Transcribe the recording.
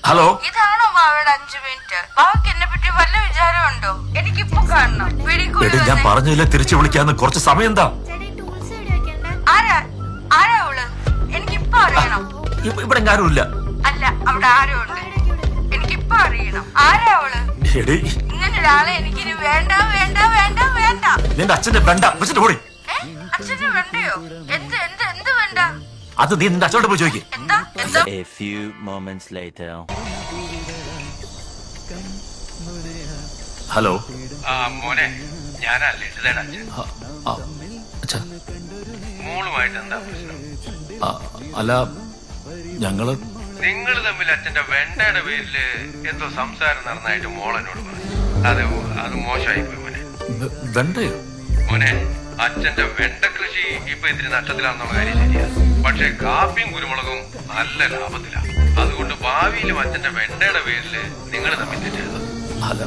Hello, ഇതാണോ മാവയുടെ 5 minute? ബാവയ്ക്ക് എന്നെ പറ്റി വല്ല വിചാരമുണ്ടോ? എനിക്കിപ്പോ കാണണം. എടി ഞാൻ പറഞ്ഞില്ല തിരിച്ചു വിളിക്കാന്ന്. കുറച്ച് സമയം എന്താ? ആരാ അവള്? എനിക്കിപ്പോ അറിയണം. ഇവിടെ ആരുമില്ല. അല്ല, അവിടെ ആരോ ഉണ്ട്. എനിക്കിപ്പോ അറിയണം. ആരാ അവള്? എടി ഇങ്ങനെ ഒരാളെ എനിക്കിനി വേണ്ട വേണ്ട വേണ്ട വേണ്ട. നിന്റെ അച്ഛന്റെ വേണ്ട വെച്ചിട്ട് പോടി. അച്ഛന് വേണ്ടയോ? എന്ത് എന്ത് എന്ത് വേണ്ട? അത് നീ നിന്റെ അച്ഛനോട് പോയി ചോദിക്കും. എന്താ എന്താ? A few moments later. Hello. മോനെ, ഞാനാ ലളിതയുടെ അച്ഛൻ. അച്ഛാ, മോളുമായിട്ട് എന്താ പ്രശ്നം? അല്ല ഞങ്ങള് നിങ്ങൾ തമ്മിൽ അച്ഛന്റെ വെണ്ടയുടെ പേരില് എന്തോ സംസാരം നടന്നായിട്ട് മോളെന്നോട് പറഞ്ഞു. അത് മോശമായി പോയി മോനെ. വെണ്ടയോ? മോനെ, അച്ഛന്റെ വെണ്ട കൃഷി ഇപ്പൊ ഇത്തിരി നഷ്ടത്തിലാണെന്നുള്ള കാര്യം ശരിയാ. പക്ഷെ കാപ്പിയും കുരുമുളകും നല്ല ലാഭത്തിലാണ്. അതുകൊണ്ട് ഭാവിയിലും അച്ഛന്റെ വെണ്ടയുടെ പേരില് നിങ്ങൾ തമ്മിൽ തെറ്റരുത്. അല്ല